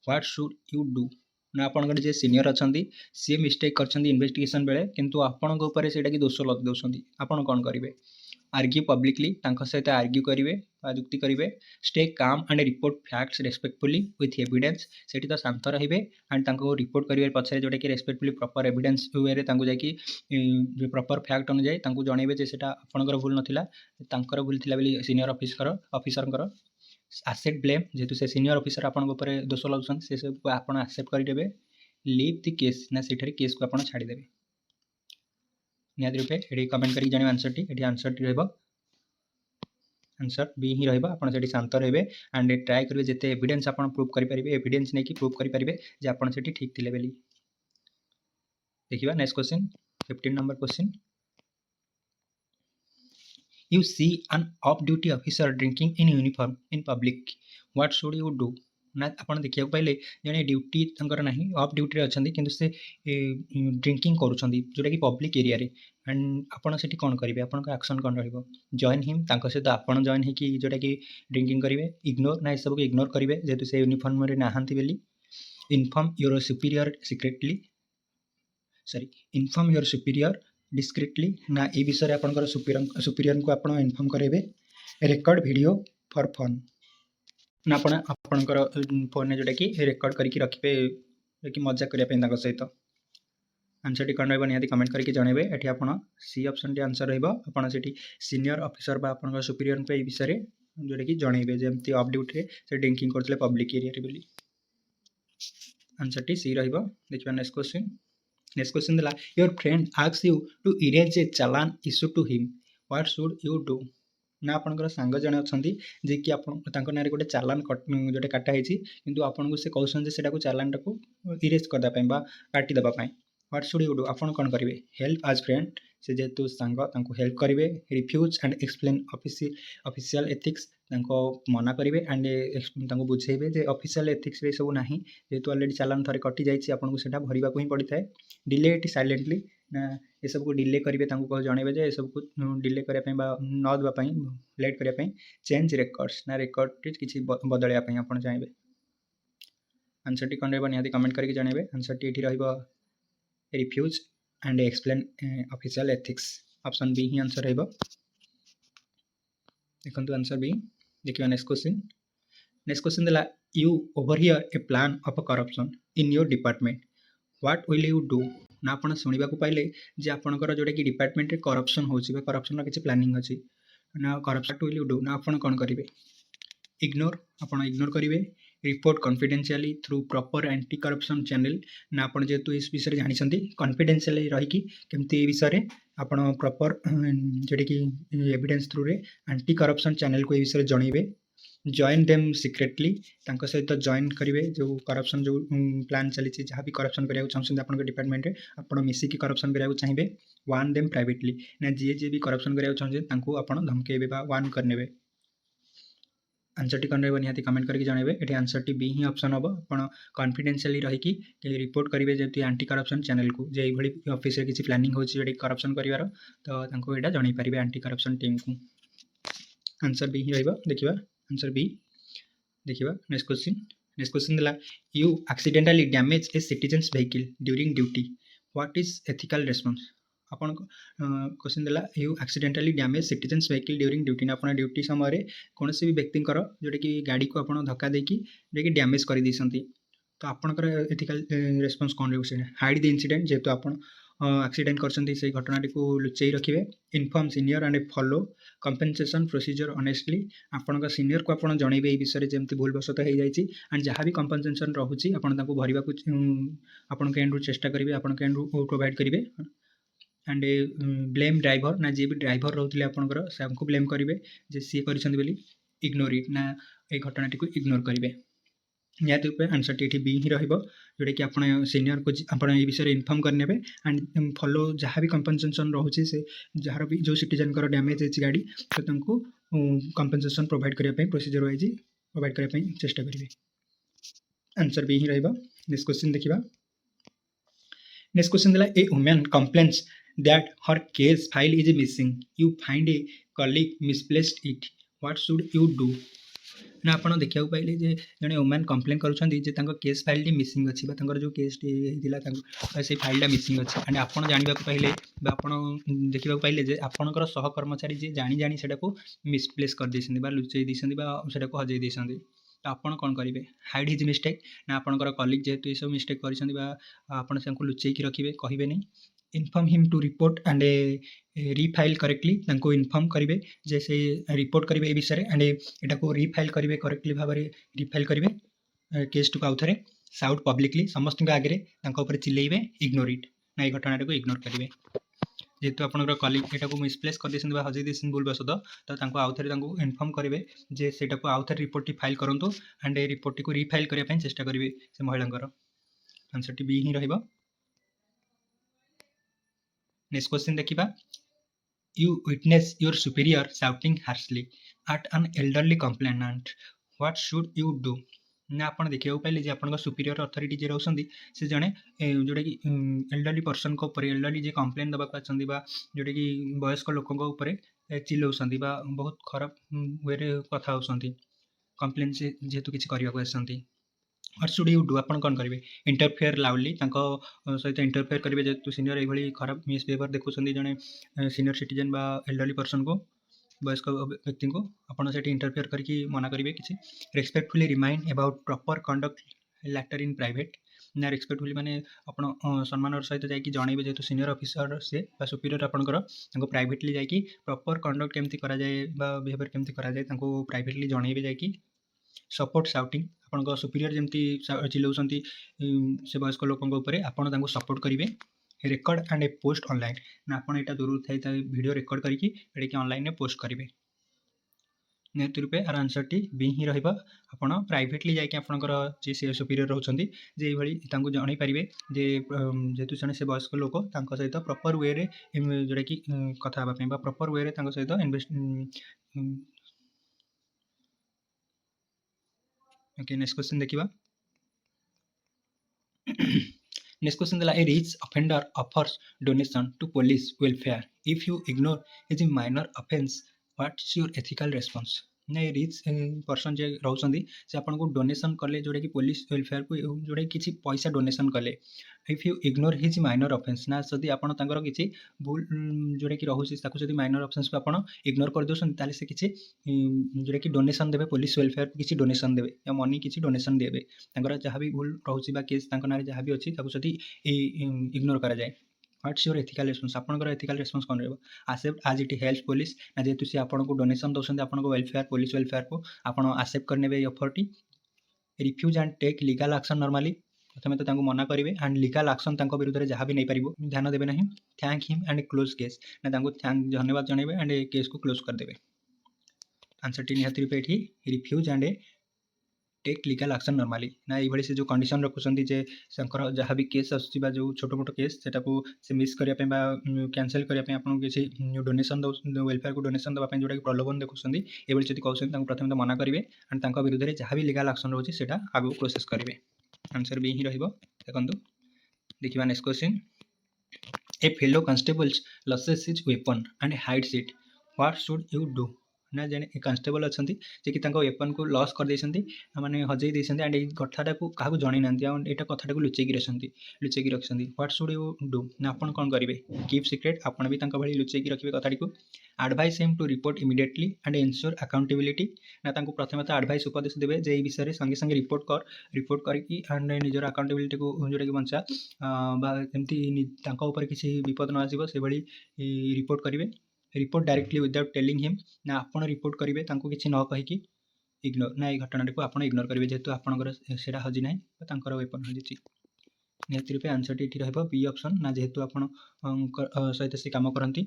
what should you do ना आपंकर जे सीनियर अच्छा सी मिस्टेक कर इन्वेस्टिगेशन बेले किंतु आपण से दोष लद दौरान आपड़ कौन करेंगे आर्ग्यू पब्लिकली सहित आर्ग्यू करेंगे जुक्ति करेंगे stay calm and report facts respectfully with evidence से तो शांत रे एंड रिपोर्ट करेंगे पछे जोटा कि रेस्पेक्टफुली प्रॉपर एविडेंस वे जाकि प्रॉपर फैक्ट अनुजाई जनइबे से आपंकर भूल नाला भूल थी सीनियर ऑफिसर आसेट ब्लेम जेहेतु से सीनियर ऑफिसर आपन दोष लगुन से सब आप एक्सेप्ट करदे लीव द केस ना से केस को आप छाड़देवे निहत रूपे ये कमेंट करके जाने आंसर टी ये आंसर टी आंसर बी ही रहा आप शांत रे एंड ट्राए करेंगे जिते एविडेंस आप प्रूफ करेंगे एविडेंस नहीं कि प्रूफ करेंगे जे आप ठीक थे बोली देखिए next question 15 number question You see an off-duty officer drinking in uniform in public. What should you do? ନା ଆପଣ ଦେଖିବାକୁ ପାଇଲେ ଜଣେ ଡ୍ୟୁଟି ତାଙ୍କର ନାହିଁ, ଅଫ୍ ଡ୍ୟୁଟିରେ ଅଛନ୍ତି କିନ୍ତୁ ସେ ଡ୍ରିଙ୍କିଂ କରୁଛନ୍ତି ଯେଉଁଟାକି ପବ୍ଲିକ୍ ଏରିଆରେ। ଆଣ୍ଡ ଆପଣ ସେଠି କ'ଣ କରିବେ? ଆପଣଙ୍କ ଆକ୍ସନ୍ କ'ଣ ରହିବ? ଜଏନ୍ ହିମ୍, ତାଙ୍କ ସହିତ ଆପଣ ଜଏନ୍ ହେଇକି ଯେଉଁଟାକି ଡ୍ରିଙ୍କିଂ କରିବେ, ଇଗ୍ନୋର ନା ଏସବୁକୁ ଇଗ୍ନୋର କରିବେ ଯେହେତୁ ସେ ୟୁନିଫର୍ମରେ ନାହାନ୍ତି ବୋଲି। Inform your superior secretly, sorry inform your superior discreetly, ନା ଏ ବିଷୟରେ ଆପଣଙ୍କର ସୁପିରିୟରଙ୍କୁ ଆପଣ ଇନଫର୍ମ କରାଇବେ। ରେକର୍ଡ଼ ଭିଡ଼ିଓ ଫର୍ ଫନ୍, ନା ଆପଣ ଆପଣଙ୍କର ଫୋନ୍ରେ ଯେଉଁଟାକି ରେକର୍ଡ଼ କରିକି ରଖିବେ କି ମଜା କରିବା ପାଇଁ ତାଙ୍କ ସହିତ। ଆନ୍ସରଟି କ'ଣ ରହିବ ନିହାତି କମେଣ୍ଟ କରିକି ଜଣାଇବେ। ଏଠି ଆପଣ ସି ଅପସନ୍ଟି ଆନ୍ସର ରହିବ। ଆପଣ ସେଠି ସିନିୟର ଅଫିସର ବା ଆପଣଙ୍କ ସୁପିରିୟରଙ୍କୁ এই ବିଷୟରେ ଯେଉଁଟାକି ଜଣାଇବେ ଯେମିତି ଅଫ୍ ଡ୍ୟୁଟିରେ ସେ ଡ୍ରିଙ୍କିଂ କରୁଥିଲେ ପବ୍ଲିକ୍ ଏରିଆରେ ବୋଲି। ଆନ୍ସରଟି ସି ରହିବ। ଦେଖିବା ନେକ୍ସଟ କ୍ୱେଶ୍ଚିନ୍। ନେକ୍ସଟ କ୍ୱେଶ୍ଚିନ୍ ଦେଲା your friend asks you to erase a challan issue to him, what should you do? ନା ଆପଣଙ୍କର ସାଙ୍ଗ ଜଣେ ଅଛନ୍ତି ଯିଏକି ଆପଣ ତାଙ୍କ ନାଁରେ ଗୋଟେ ଚାଲାନ୍ ଯେଉଁଟା କାଟା ହେଇଛି କିନ୍ତୁ ଆପଣଙ୍କୁ ସେ କହୁଛନ୍ତି ଯେ ସେଟାକୁ ଚାଲାନ୍ଟାକୁ ଇରେଜ୍ କରିଦେବା ପାଇଁ ବା କାଟିଦେବା ପାଇଁ। What should you do? ଆପଣ କ'ଣ କରିବେ? ହେଲ୍ପ ଆଜ୍ ଫ୍ରେଣ୍ଡ, ସେ ଯେହେତୁ ସାଙ୍ଗ ତାଙ୍କୁ ହେଲ୍ପ କରିବେ। Refuse and explain official ethics, ତାଙ୍କ ମନା କରିବେ ଆଣ୍ଡ ତାଙ୍କୁ ବୁଝେଇବେ ଯେ ଅଫିସିଆଲ ଏଥିକ୍ସରେ ଏସବୁ ନାହିଁ, ଯେହେତୁ ଅଲରେଡ଼ି ଚାଲାନ୍ ଥରେ କଟିଯାଇଛି ଆପଣଙ୍କୁ ସେଇଟା ଭରିବାକୁ ହିଁ ପଡ଼ିଥାଏ। ଡିଲେ ଇଟ୍ ସାଇଲେଣ୍ଟଲି, ନା ଏସବୁକୁ ଡିଲେ କରିବେ, ତାଙ୍କୁ ଜଣାଇବେ ଯେ ଏସବୁକୁ ଡିଲେ କରିବା ପାଇଁ ବା ନ ଦେବା ପାଇଁ, ଲେଟ୍ କରିବା ପାଇଁ। ଚେଞ୍ଜ ରେକର୍ଡ଼ସ୍, ନା ରେକର୍ଡ଼ଟି କିଛି ବଦଳାଇବା ପାଇଁ ଆପଣ ଚାହିଁବେ। ଆନ୍ସରଟି କ'ଣ ରହିବ ନିହାତି କମେଣ୍ଟ କରିକି ଜଣାଇବେ। ଆନ୍ସରଟି ଏଠି ରହିବ refuse and explain official ethics, option B ହିଁ ଆନ୍ସର ରହିବ। ଦେଖନ୍ତୁ ଆନ୍ସର ବି। ଦେଖିବା ନେକ୍ସଟ କ୍ୱେଶ୍ଚିନ୍। ନେକ୍ସଟ କ୍ୱେଶ୍ଚିନ୍ ଦେଲା you overhear a plan of corruption in your department, what will you do? ନା ଆପଣ ଶୁଣିବାକୁ ପାଇଲେ ଯେ ଆପଣଙ୍କର ଯେଉଁଟାକି ଡିପାର୍ଟମେଣ୍ଟରେ କରପ୍ସନ୍ ହେଉଛି ବା କରପ୍ସନ୍ର କିଛି ପ୍ଲାନିଂ ଅଛି, ନା କରପ୍ସନ୍ ୱିଲ୍ ୟୁ ଡୁ, ନା ଆପଣ କ'ଣ କରିବେ? ଇଗ୍ନୋର, ଆପଣ ଇଗ୍ନୋର କରିବେ। Report confidentially through proper anti corruption channel, ନା ଆପଣ ଯେହେତୁ ଏ ବିଷୟରେ ଜାଣିଛନ୍ତି କନଫିଡେନ୍ସିଆଲି ରହିକି କେମିତି ଏ ବିଷୟରେ ଆପଣ ପ୍ରପର୍ ଯେଉଁଟାକି ଏଭିଡେନ୍ସ ଥ୍ରୁରେ ଆଣ୍ଟି କରପ୍ସନ୍ ଚ୍ୟାନେଲ୍କୁ ଏ ବିଷୟରେ ଜଣାଇବେ। ଜଏନ୍ ଦେମ୍ ସିକ୍ରେଟଲି, ତାଙ୍କ ସହିତ ଜଏନ୍ କରିବେ ଯେଉଁ କରପ୍ସନ୍ ଯେଉଁ ପ୍ଲାନ୍ ଚାଲିଛି, ଯାହା ବି କରପ୍ସନ୍ କରିବାକୁ ଚାହୁଁଛନ୍ତି ଆପଣଙ୍କ ଡିପାର୍ଟମେଣ୍ଟରେ ଆପଣ ମିଶିକି କରପ୍ସନ୍ କରିବାକୁ ଚାହିଁବେ। ୱାନ୍ ଦେମ୍ ପ୍ରାଇଭେଟଲି, ନା ଯିଏ ବି କରପ୍ସନ୍ କରିବାକୁ ଚାହୁଁଛନ୍ତି ତାଙ୍କୁ ଆପଣ ଧମକେଇବେ ବା ୱାନ୍ କରିନେବେ। ଆନ୍ସରଟି କ'ଣ ରହିବ ନିହାତି କମେଣ୍ଟ କରିକି ଜଣାଇବେ। ଏଠି ଆନ୍ସରଟି ବି ହିଁ ଅପସନ୍ ହେବ। ଆପଣ କନଫିଡେନ୍ସିଆଲି ରହିକି ରିପୋର୍ଟ କରିବେ ଯେମିତି ଆଣ୍ଟି କରପ୍ସନ୍ ଚ୍ୟାନେଲ୍କୁ ଯେ ଏଇଭଳି ଅଫିସରେ କିଛି ପ୍ଲାନିଂ ହେଉଛି ଯେଉଁଟାକି କରପ୍ସନ୍ କରିବାର, ତ ତାଙ୍କୁ ଏଇଟା ଜଣାଇ ପାରିବେ ଆଣ୍ଟି କରପ୍ସନ୍ ଟିମ୍କୁ। ଆନ୍ସର ବି ହିଁ ରହିବ। ଦେଖିବା ଆନ୍ସର ବି। ଦେଖିବା ନେକ୍ସଟ କ୍ୱେଶ୍ଚିନ୍। ନେକ୍ସଟ କ୍ୱେଶ୍ଚିନ୍ ଦେଲା you accidentally damage a citizen's vehicle during duty, what is ethical response? ଆପଣଙ୍କ କ୍ୱେଶ୍ଚିନ୍ ଦେଲା you accidentally damage citizen's vehicle during duty, ନା ଆପଣ ଡ୍ୟୁଟି ସମୟରେ କୌଣସି ବି ବ୍ୟକ୍ତିଙ୍କର ଯେଉଁଟାକି ଗାଡ଼ିକୁ ଆପଣ ଧକ୍କା ଦେଇକି ଯେଉଁଟାକି ଡ୍ୟାମେଜ୍ କରିଦେଇଛନ୍ତି, ତ ଆପଣଙ୍କର ଏଥିକାଲ୍ ରେସ୍ପନ୍ସ କ'ଣ ରହିବ? ସେଇଟା ହାଇଡ୍ ଦି ଇନସିଡେଣ୍ଟ, ଯେହେତୁ ଆପଣ ଆକ୍ସିଡେଣ୍ଟ କରିଛନ୍ତି ସେଇ ଘଟଣାଟିକୁ ଲୁଚେଇ ରଖିବେ। Inform senior and follow compensation procedure honestly, ଆପଣଙ୍କ ସିନିୟରକୁ ଆପଣ ଜଣାଇବେ এই ବିଷୟରେ ଯେମିତି ଭୁଲବଶତଃ ହେଇଯାଇଛି ଆଣ୍ଡ ଯାହା ବି କମ୍ପେନସେସନ୍ ରହୁଛି ଆପଣ ତାଙ୍କୁ ଭରିବାକୁ ଆପଣଙ୍କ ଏଣ୍ଡରୁ ଚେଷ୍ଟା କରିବେ, ଆପଣଙ୍କ ଏଣ୍ଡରୁ ପ୍ରୋଭାଇଡ଼ କରିବେ। ଆଣ୍ଡ ବ୍ଲେମ୍ ଡ୍ରାଇଭର, ନା ଯିଏ ବି ଡ୍ରାଇଭର ରହୁଥିଲେ ଆପଣଙ୍କର ତାଙ୍କୁ ବ୍ଲେମ୍ କରିବେ ଯେ ସିଏ କରିଛନ୍ତି ବୋଲି। ଇଗ୍ନୋର ଇଟ୍, ନା এই ଘଟଣାଟିକୁ ଇଗ୍ନୋର କରିବେ। ନିହାତି ରୂପେ ଆନ୍ସରଟି ଏଠି ବି ହିଁ ରହିବ, ଯେଉଁଟାକି ଆପଣ ସିନିୟରକୁ ଆପଣ এই ବିଷୟରେ ଇନଫର୍ମ କରିନେବେ ଆଣ୍ଡ ଫଲୋ ଯାହା ବି କମ୍ପେନସେସନ୍ ରହୁଛି ସେ ଯାହାର ବି ଯେଉଁ ସିଟିଜେନଙ୍କର ଡ୍ୟାମେଜ୍ ହେଇଛି ଗାଡ଼ି, ତ ତାଙ୍କୁ କମ୍ପେନସେସନ୍ ପ୍ରୋଭାଇଡ଼ କରିବା ପାଇଁ ପ୍ରୋସିଜିଓର ୱାଇଜ୍ ପ୍ରୋଭାଇଡ଼ କରିବା ପାଇଁ ଚେଷ୍ଟା କରିବେ। ଆନ୍ସର ବି ହିଁ ରହିବ। ନେକ୍ସଟ କ୍ୱେଶ୍ଚିନ୍ ଦେଖିବା। ନେକ୍ସଟ କ୍ୱେଶ୍ଚିନ୍ ଦେଲା a woman complains that her case file is missing, you find a colleague misplaced it, what should you do? ନା ଆପଣ ଦେଖିବାକୁ ପାଇଲେ ଯେ ଜଣେ ଓମ୍ୟାନ୍ କମ୍ପ୍ଲେନ୍ କରୁଛନ୍ତି ଯେ ତାଙ୍କ କେସ୍ ଫାଇଲ୍ଟି ମିସିଂ ଅଛି ବା ତାଙ୍କର ଯେଉଁ କେସ୍ଟି ହେଇଥିଲା ତାଙ୍କୁ ସେଇ ଫାଇଲ୍ଟା ମିସିଂ ଅଛି। ଆଣ୍ଡ ଆପଣ ଜାଣିବାକୁ ପାଇଲେ ବା ଆପଣ ଦେଖିବାକୁ ପାଇଲେ ଯେ ଆପଣଙ୍କର ସହକର୍ମଚାରୀ ଯିଏ ଜାଣି ସେଟାକୁ ମିସପ୍ଲେସ୍ କରିଦେଇଛନ୍ତି ବା ଲୁଚେଇ ଦେଇଛନ୍ତି ବା ସେଟାକୁ ହଜେଇ ଦେଇଛନ୍ତି, ତ ଆପଣ କ'ଣ କରିବେ? ହାଇଡ୍ ହିଜ୍ ମିଷ୍ଟେକ୍, ନା ଆପଣଙ୍କର କଲିଗ୍ ଯେହେତୁ ଏସବୁ ମିଷ୍ଟେକ୍ କରିଛନ୍ତି ବା ଆପଣ ତାଙ୍କୁ ଲୁଚେଇକି ରଖିବେ, କହିବେନି। Inform him to report and refile correctly, ତାଙ୍କୁ ଇନଫର୍ମ କରିବେ ଯେ ସେ ରିପୋର୍ଟ କରିବେ ଏ ବିଷୟରେ ଆଣ୍ଡ ଏଟାକୁ ରିଫାଇଲ୍ କରିବେ, କରେକ୍ଟଲି ଭାବରେ ରିଫାଇଲ୍ କରିବେ କେସ୍ଟିକୁ ଆଉଥରେ। ସାଉଟ୍ ପବ୍ଲିକଲି, ସମସ୍ତଙ୍କ ଆଗରେ ତାଙ୍କ ଉପରେ ଚିଲେଇବେ। ଇଗ୍ନୋର ଇଟ୍, ନା এই ଘଟଣାଟାକୁ ଇଗ୍ନୋର କରିବେ। ଯେହେତୁ ଆପଣଙ୍କର କଲିଗ୍ ଏଟାକୁ ମିସପ୍ଲେସ୍ କରିଦେଇଛନ୍ତି ବା ହଜେଇ ଦେଇଛନ୍ତି ଭୁଲବଶତଃ, ତ ତାଙ୍କୁ ଆଉଥରେ ତାଙ୍କୁ ଇନଫର୍ମ କରିବେ ଯେ ସେଇଟାକୁ ଆଉଥରେ ରିପୋର୍ଟଟି ଫାଇଲ୍ କରନ୍ତୁ ଆଣ୍ଡ ଏ ରିପୋର୍ଟଟିକୁ ରିଫାଇଲ୍ କରିବା ପାଇଁ ଚେଷ୍ଟା କରିବେ ସେ ମହିଳାଙ୍କର। ଆନ୍ସରଟି ବି ହିଁ ରହିବ। ନେକ୍ସଟ କ୍ୱେଶ୍ଚିନ୍ ଦେଖିବା। You witness your superior shouting harshly at an elderly complainant. What should you do? ना आपण देखिया पाइले जे आपन सुपीरियर अथॉरिटी जे रहउछंदी से जणे जोटा कि एल्डरली पर्सन को ऊपर एल्डरली जे कंप्लेन दबा आछंदी बा जोटा कि वयस्क लोकन को ऊपर चिल्लाउछंदी बा बहुत खराब वे रे कथा होउछंदी कंप्लेन से जेतु किछि करिया को आछंती व्हाट शुड यू डू आपण कोन करिवे इंटरफेयर लाउडली तांको सहित इंटरफेयर करिवे जेतु सीनियर एभली खराब मिसबिहेवियर देखुछंदी जणे सीनियर सिटीजन बा एल्डरली पर्सन को वयस्क व्यक्ति को आपण सेठी इंटरफेयर करके मना करिवे किछि respectfully remind about proper conduct later in private ना रेस्पेक्टफुली माने आपण सम्मानर सहित जाई जणैबे जेतु सीनियर ऑफिसर से बा सुपीरियर आपणकर तांको प्राइवेटली जाई प्रॉपर कंडक्ट केमती करा जाय बा बिहेवियर केमती करा जाय तांको प्राइवेटली जणैबे जाई सपोर्ट साउटिंग आपणको सुपीरियर जेमती चिल्लाउछंती से वयस्क लोकन ऊपर आपण तांको सपोर्ट करिवे record and A post online ना आपण एटा दूर थाई वीडियो रेकॉर्ड करके एटा कि ऑनलाइन में पोस्ट करिवे निहत रूपे आर आंसर टी बी ही रहिबा आपण प्राइवेटली जाई कि आपनकर जे सुपीरियर रहउछंती जे भली तांको जणै परिवे जे जेतु जणे से वयस्क लोक तांको सहित प्रॉपर वे रे जोटा कि कथा हबा पई बा प्रॉपर वे रे तांको सहित इन्वेस्ट ओके नेक्स्ट क्वेश्चन देखिबा नेक्स्ट क्वेश्चन दिला a rich offender offers donation to police welfare if you ignore is a minor offense what's your ethical response ना रिच पर्सन जे रहउछंदी से आपन को डोनेशन कले जोटा कि पुलिस वेलफेयर को जोटा किछि पैसा डोनेशन कले if you ignore his minor offence ना जदि आपन तांकर किछि भूल जोटा कि रहउछि ताको जदि माइनर ऑफेंस पे आपन इग्नोर कर दोसन ताले से किछि जोटा कि डोनेशन देबे पुलिस वेलफेयर किछि डोनेशन देबे या मनी किछि डोनेशन देबे तांकर जहां भी भूल रहउछि बा केस तांकर नारे जहां भी अछि ताको जदि इग्नोर करा जाय व्हाट्स योर एथिकल रिस्पांस आपनकर एथिकल रिस्पांस कोन रहबो एक्सेप्ट आज इट हेल्प्स पुलिस ना जेतु से आपन को डोनेशन दोसन आपन को वेलफेयर पुलिस वेलफेयर को आपन एक्सेप्ट करनेबे ऑफर टी refuse and take legal action normally प्रथमे तो तांको मना करिवे एंड लीगल एक्शन तांको विरुद्ध रे जहां भी नै परिबो ध्यान देबे नहीं thank him and close case ना तांको थैंक धन्यवाद जणेबे एंड केस को क्लोज कर देबे आंसर टी निहाती रूपे एठी refuse and take legal action normally ना ये से जो कंडीशन रखुଛନ୍ତି जे संकर जहाँ भी केस आसुची बा जो छोट मोट केस सेटा को से मिस करिया पे बा कैंसिल करिया पे आपन किछि डोनेशन दो वेलफेयर को डोनेशन दबा पे जोटा कि प्रलोभन देखुଛନ୍ତି एबल जति कहउଛନ୍ତି तांको प्रथमे तो मना करिवे एंड तांको विरुद्ध रे जहाँ भी लीगल एक्शन रहउची सेटा आगु प्रोसेस करिवे आंसर बी ही रहइबो देखंतु देखिबा next question a fellow constables loses his weapon and hides it what should you do ना जने कांस्टेबल अछंती जे कि तांको वेपन को लॉस कर देछंती माने हजै देछंती एंड ए कथाटा को काहू जणी नांती एटा कथाटा को लुचेकी रखछंती व्हाट शुड यू डू ना आपण कोन करिवे कीप सीक्रेट आपण भी तांको भली लुचेकी रखिबे कथाटी को advise him to report immediately and ensure accountability ना तांको प्रथमे तो एडवाइस उपदेश देबे जे ए विषय रे संगे संगे रिपोर्ट करकी एंड निजर अकाउंटेबिलिटी को जोटा कि बंचा बा एमती तांको ऊपर किसी विपद न आसीबो से भली रिपोर्ट करिवे report directly without telling him ना आपण रिपोर्ट करिवे तांको किछि न कहि कि इग्नोर ना ए घटना को आपण इग्नोर करिवे जेतु आपनकर सेडा हजि नाही तांकर वेपन हजिछि निहत रूपे आंसर टी एठी रहबो बी ऑप्शन ना जेतु आपण सहित से काम करंती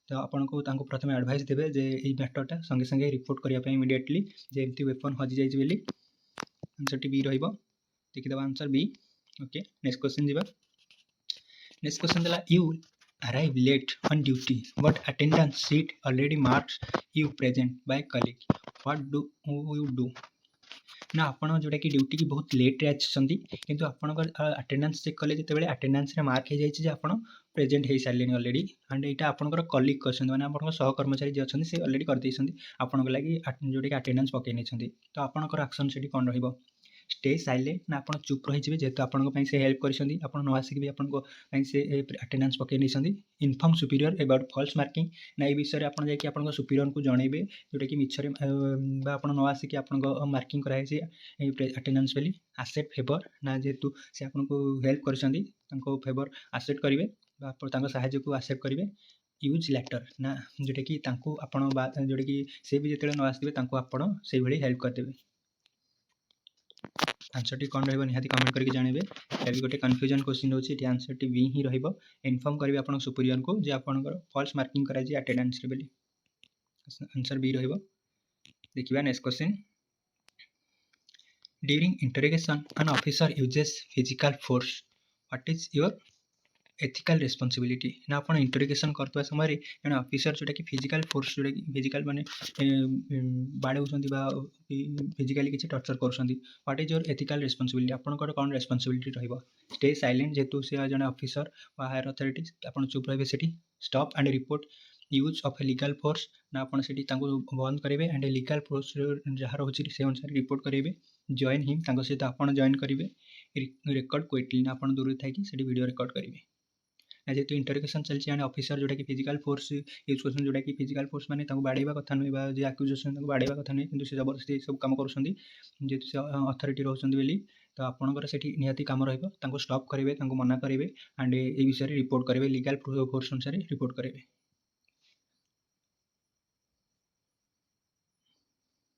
तो आपण को तांको प्रथमे एडवाइस देबे जे ए मैटरटा संगे संगे रिपोर्ट करिया पे इमीडिएटली जे एमती वेपन हजि जाइछि बेली आंसर टी बी रहइबो देखि दबा answer B okay next question जीवा नेक्स्ट क्वेश्चन देला you arrive late on duty but attendance sheet already marks you present by colleague what do you do ना आपण जोटा कि ड्यूटी की बहुत लेट रे आछंती किंतु आपनकर अटेंडेंस चेक कले जते बेले अटेंडेंस रे मार्क हे जाइछि जे आपण प्रेजेंट हे सारलेनी ऑलरेडी एंड एटा आपनकर कलीग करछन माने आपनकर सहकर्मचारी जे अछंती से ऑलरेडी कर दैछंती आपनक लागि जोटा कि अटेंडेंस पके नेछंती तो आपनकर एक्शन सेठी कोन रहिबो स्टे साइलेंट ना आपण चुप रही जिवे जेतु आपनक पई से हेल्प करिसंती आपण न आसिक भी आपनको पई से अटेंडेंस पके नेछंती inform superior about false marking ना ए विषय रे आपण जाय कि आपनको सुपीरियर को जणैबे जोटा कि मिछरे बा आपण न आसिक आपनको मार्किंग कराय जे अटेंडेंस बेली एसेट फेवर ना जेतु से आपनको हेल्प करिसंती तांको फेवर एसेट करिवे बा तांको सहायता को एक्सेप्ट करिवे यूज लेटर ना जोटा कि तांको आपण जोटा कि से भी जेतेले न आसिबे तांको आपण सेही भली हेल्प कर देबे आंसर टी कोन रहइबो निहाती कमेंट करके जानबे एबी गोटे कंफ्यूजन क्वेश्चन होची टी आंसर टी बी ही रहइबो इन्फॉर्म करबे आपन सुपीरियर को जे आपनकर फॉल्स मार्किंग करा जे अटेंडेंस रे बेली आंसर बी रहइबो देखिबा next question during interrogation an officer uses physical force what is your ethical responsibility ना आपण इंटरोगेशन करते समय जन ऑफिसर जोटा कि फिजिकल फोर्स जोटा कि फिजिकल माने बाड़े बा फिजिकली किसी टर्चर कर what is your ethical responsibility आपंकर कौन रेस्पॉन्सिबिलिटी रहिबो स्टे साइलेंट जेतु से जन ऑफिसर बा हायर अथॉरिटी आपण चुप रहिबे सेठी stop and report use of a legal force ना आपण सेठी तांको बंद करेंगे एंड लीगल फोर्स जहाँ रोचे से अनुसार रिपोर्ट करेंगे जॉइन हिम तांको सहित आपण जॉइन करेंगे रेकर्ड क्विटली ना आपण दूर थी से वीडियो रेकर्ड करेंगे जेहेतु इंटरोगेशन चलती है ऑफिसर जोटा कि फिजिकल फोर्स यूज कर जोटा कि फिजिकल फोर्स माने बाड़ेवा कथा नुहे जो आक्यूजेसन बाड़ेवा कथा नुहे कि जबरदस्ती सब कम कर जेहेतु से अथॉरिटी रोचंदी बोली तो आपणकर से निहाती कम रहा स्टॉप करेंगे मना करेंगे एंड ये विषय रिपोर्ट करेंगे लीगल फोर्स अनुसार रिपोर्ट करेंगे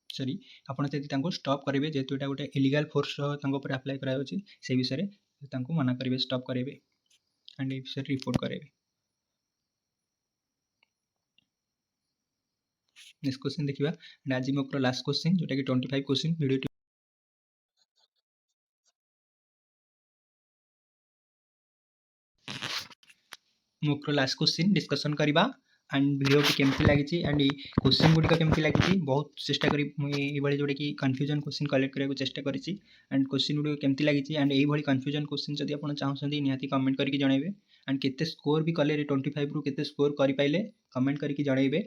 सॉरी आपड़ जब स्टॉप करेंगे जेहेतु यहाँ गोटे इलीगल फोर्स अप्लाई कराई से विषय मना करेंगे स्टॉप करेंगे एंड ये विषय रिपोर्ट करेंगे नेक्स्ट क्वेश्चन देखा आज मोर लास्ट क्वेश्चन जोटा कि 25 question video more last question discussion करवा एंड वीडियो केमती लगी एंड क्वेश्चन गुड़िक केमती लगी बहुत चेष्टा करी ये जोटा कि कन्फ्यूजन क्वेश्चन कलेक्ट करने चेष्टा करी एंड क्वेश्चन गुड़िक केमती लगी एंड ये कन्फ्यूजन क्वेश्चन जब आप चाहते निहाती कमेंट करके जनइबे एंड केते स्कोर भी कले 25 रु केते स्कोर कर पाइले कमेंट करके जनइबे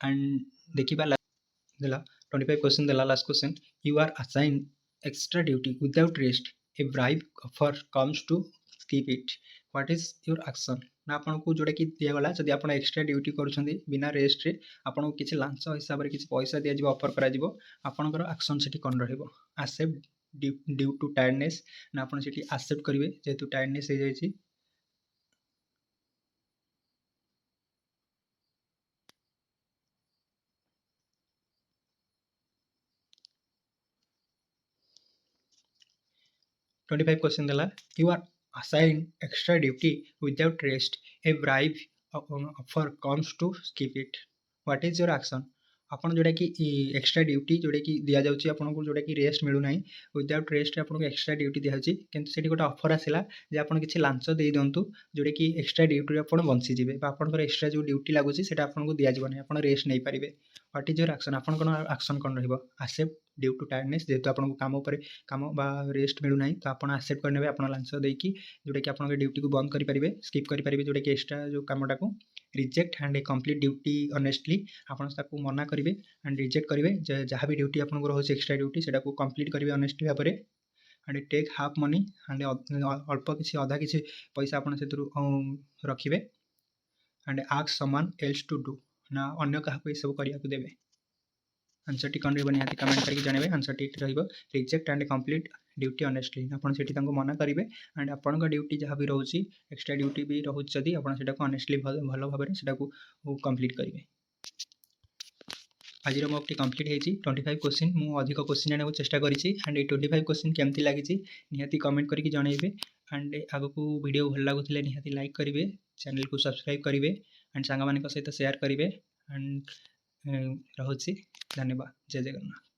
एंड देखिबा देला 25 क्वेश्चन देला last question you are assign extra duty without rest a bribe offer comes to skip it what is your action ना आपको जोटा कि दिगला जब आप एक्स्ट्रा ड्यूटी कर बिना रेस्ट रे आपको किसी लांच हिसाब से किसी पैसा दि ऑफर कर एक्शन से कौन रसेप्ट ड्यू टू टायर्डनेस ना आप आसेप्ट करेंगे जेहेतु टायर्डनेस हो जाए 25 क्वेश्चन देला you are assign extra duty without rest a bribe offer comes to skip it what is your action आपन जोटा कि एक्स्ट्रा ड्यूटी जोटा कि दिया जाउची आपनको जोटा कि रेस्ट मिलू नाही विदाउट रेस्ट आपनको एक्स्ट्रा ड्यूटी दिया जाउची किंतु सेठी गोटा ऑफर आसिला जे आपन किछि लांच देई दंतु जोटा कि एक्स्ट्रा ड्यूटी आपन बंसी जिवे बा आपनकर एक्स्ट्रा जो ड्यूटी लागुची सेटा आपनको दिया जिवो नाही आपन रेस्ट नै परिबे व्हाट इज योर एक्शन आपन कोन एक्शन कोन रहइबो एक्सेप्ट ड्यू टू टायर्डनेस जेहेतु आपनको काम ऊपर काम बा रेस्ट मिलू नाही तो आपन एक्सेप्ट करनेबे आपन लांच देकी जोटा कि आपन ड्यूटी को बंद करि परिबे स्किप करि परिबे जोटा कि एक्स्ट्रा जो कामटा को reject and complete duty honestly आपन ताको मना करेंगे एंड रिजेक्ट करेंगे जहाँ भी ड्यूटी आपको रोचे एक्स्ट्रा ड्यूटी से कंप्लीट करेंगे ऑनेस्टली भाव में and take half money and अल्प किसी अधा किसी पैसा आपन से रखिए and ask someone else to do ना अन्य क्या ये सब करने को देवे आंसर टी कौन निहाती कमेंट करके जनइबे आंसर टी reject and complete duty honestly आपन से मना करेंगे एंड आपन ड्यूटी जहाँ भी रोचे एक्स्ट्रा ड्यूटी भी रोचे जदि आपन ऑनेस्टली भल भाव में कंप्लीट करेंगे आज मॉक कंप्लीट होती 25 क्वेश्चन मुझे अधिक क्वेश्चन आने चेष्टा करी एंड ये 25 क्वेश्चन केमती लगी निहाती कमेंट करके जनइबे एंड आगक वीडियो भल लगुले निहाती लाइक करेंगे चैनल को सब्सक्राइब करेंगे एंड सांग मान सहित शेयर करेंगे एंड रोचे धन्यवाद जय जगन्नाथ।